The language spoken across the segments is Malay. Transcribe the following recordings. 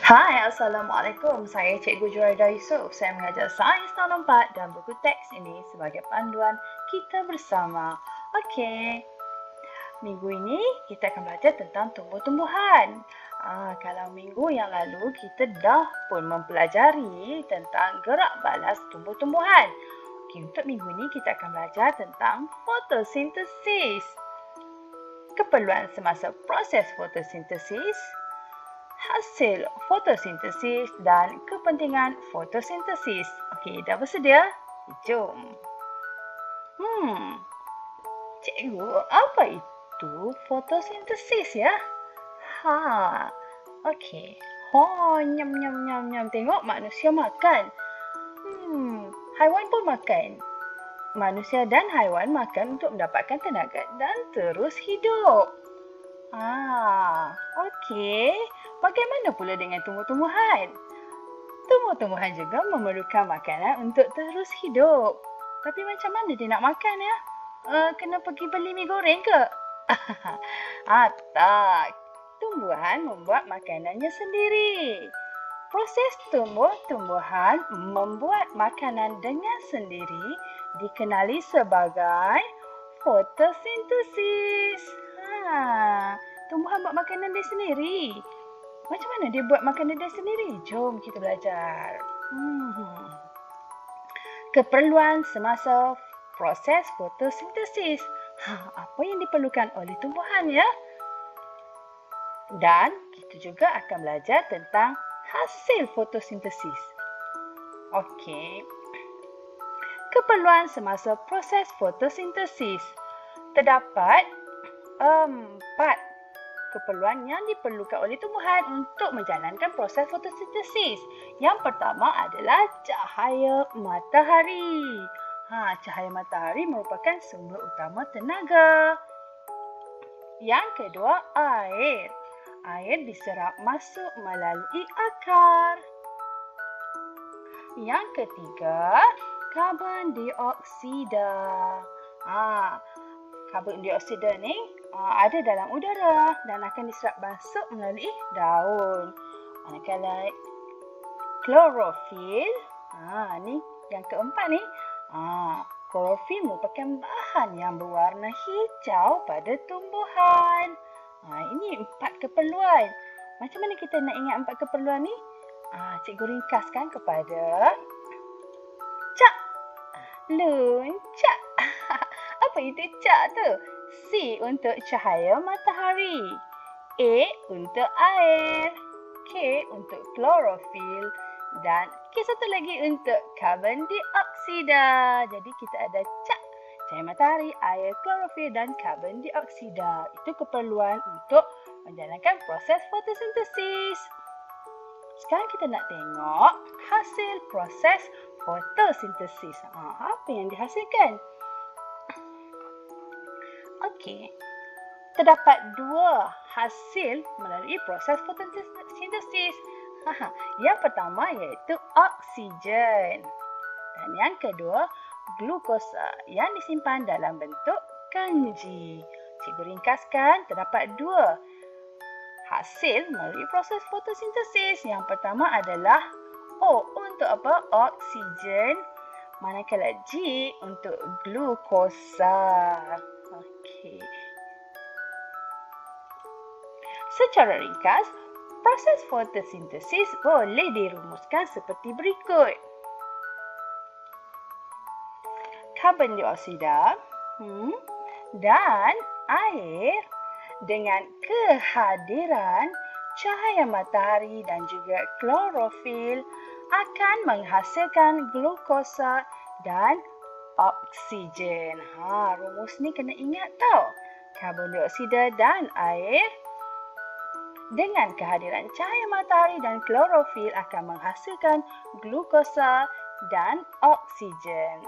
Hai, Assalamualaikum. Saya Cikgu Juraida Yusof. Saya mengajar Sains Tahun 4 dan buku teks ini sebagai panduan kita bersama. Okey, minggu ini kita akan belajar tentang tumbuh-tumbuhan. Kalau minggu yang lalu kita dah pun mempelajari tentang gerak balas tumbuh-tumbuhan. Okey, untuk minggu ini kita akan belajar tentang fotosintesis. Keperluan semasa proses fotosintesis, hasil fotosintesis dan kepentingan fotosintesis. Okey, dah bersedia? Jom. Cikgu, apa itu fotosintesis ya? Okey. Nyam nyam nyam nyam. Tengok manusia makan. Haiwan pun makan. Manusia dan haiwan makan untuk mendapatkan tenaga dan terus hidup. Okey. Bagaimana pula dengan tumbuh-tumbuhan? Tumbuh-tumbuhan juga memerlukan makanan untuk terus hidup. Tapi macam mana dia nak makan ya? Kena pergi beli mi goreng ke? Tak. Tumbuhan membuat makanannya sendiri. Proses tumbuh-tumbuhan membuat makanan dengan sendiri dikenali sebagai fotosintesis. Tumbuhan buat makanan dia sendiri. Macam mana dia buat makanan dia sendiri? Jom kita belajar. Keperluan semasa proses fotosintesis. Apa yang diperlukan oleh tumbuhan ya? Dan kita juga akan belajar tentang hasil fotosintesis. Okey. Keperluan semasa proses fotosintesis. Terdapat 4 keperluan yang diperlukan oleh tumbuhan untuk menjalankan proses fotosintesis. Yang pertama adalah cahaya matahari. Cahaya matahari merupakan sumber utama tenaga. Yang kedua, air. Air diserap masuk melalui akar. Yang ketiga, karbon dioksida. Karbon dioksida ni ada dalam udara dan akan diserap masuk melalui daun. Manakala klorofil, ni yang keempat ni. Klorofil merupakan bahan yang berwarna hijau pada tumbuhan. Ini 4 keperluan. Macam mana kita nak ingat 4 keperluan ni? Cikgu ringkaskan kepada cak. Luncak. Apa itu cak tu? C untuk cahaya matahari. A untuk air. K untuk klorofil. Dan K satu lagi untuk karbon dioksida. Jadi kita ada cak, cahaya matahari, air, klorofil dan karbon dioksida. Itu keperluan untuk menjalankan proses fotosintesis. Sekarang kita nak tengok hasil proses fotosintesis. Apa yang dihasilkan? Okey. Terdapat 2 hasil melalui proses fotosintesis. Yang pertama iaitu oksigen. Dan yang kedua, glukosa yang disimpan dalam bentuk kanji. Cikgu ringkaskan, terdapat 2 hasil melalui proses fotosintesis. Yang pertama adalah O untuk apa? Oksigen. Manakala G untuk glukosa. Okey. Secara ringkas, proses fotosintesis boleh dirumuskan seperti berikut. Karbon dioksida dan air dengan kehadiran cahaya matahari dan juga klorofil akan menghasilkan glukosa dan oksigen. Rumus ni kena ingat tau. Karbon dioksida dan air dengan kehadiran cahaya matahari dan klorofil akan menghasilkan glukosa dan oksigen.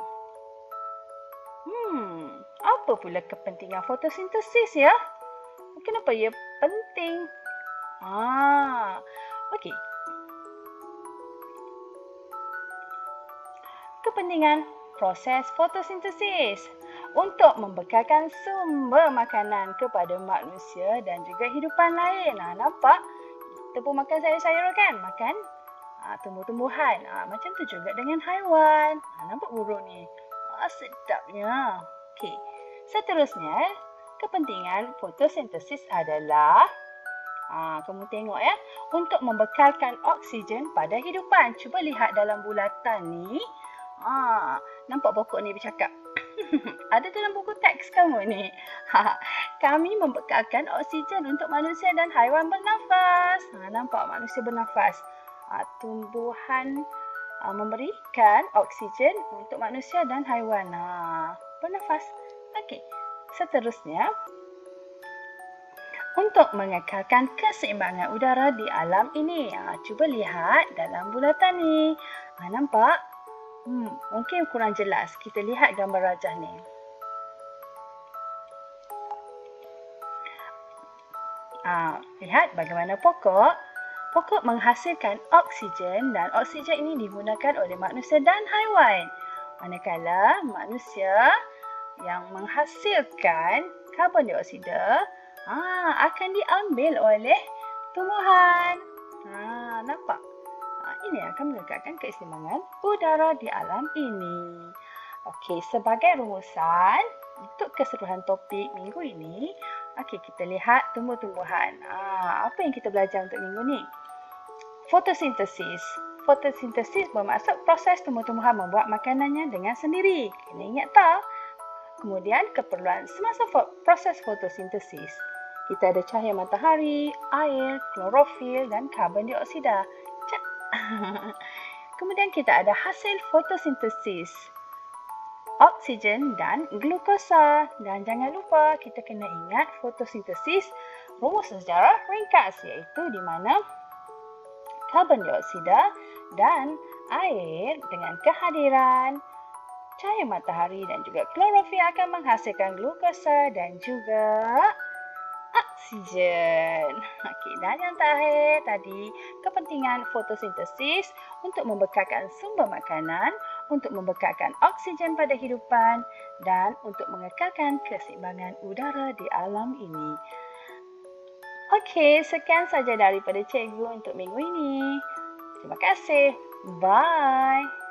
Apa pula kepentingan fotosintesis ya? Kenapa ia penting? Okey. Kepentingan proses fotosintesis untuk membekalkan sumber makanan kepada manusia dan juga hidupan lain. Nampak? Kita pun makan sayur-sayur kan? Makan tumbuh-tumbuhan. Macam tu juga dengan haiwan. Nampak burung ni? Sedapnya. Okey. Seterusnya, kepentingan fotosintesis adalah kamu tengok ya, untuk membekalkan oksigen pada hidupan. Cuba lihat dalam bulatan ni. Nampak pokok ni bercakap. Ada dalam buku teks kamu ni. Kami membekalkan oksigen untuk manusia dan haiwan bernafas. Nampak manusia bernafas. Tumbuhan memberikan oksigen untuk manusia dan haiwan. Bernafas. Okey. Seterusnya, untuk mengekalkan keseimbangan udara di alam ini. Cuba lihat dalam bulatan ni. Nampak? Mungkin kurang jelas. Kita lihat gambar rajah ni. Lihat bagaimana pokok menghasilkan oksigen dan oksigen ini digunakan oleh manusia dan haiwan. Manakala manusia yang menghasilkan karbon dioksida akan diambil oleh tumbuhan. Nampak? Ini akan menegakkan keseimbangan udara di alam ini. Okey, sebagai rumusan untuk keseluruhan topik minggu ini, kita lihat tumbuh-tumbuhan. Apa yang kita belajar untuk minggu ni? Fotosintesis. Fotosintesis bermaksud proses tumbuh-tumbuhan membuat makanannya dengan sendiri. Kena ingat tak? Kemudian keperluan semasa proses fotosintesis. Kita ada cahaya matahari, air, klorofil dan karbon dioksida. Kemudian kita ada hasil fotosintesis, oksigen dan glukosa. Dan jangan lupa kita kena ingat fotosintesis rumus secara ringkas, iaitu di mana karbon dioksida dan air dengan kehadiran cahaya matahari dan juga klorofil akan menghasilkan glukosa dan juga oksigen. Dan yang terakhir tadi, kepentingan fotosintesis untuk membekalkan sumber makanan, untuk membekalkan oksigen pada hidupan dan untuk mengekalkan keseimbangan udara di alam ini. Okey, sekian saja daripada cikgu untuk minggu ini. Terima kasih. Bye.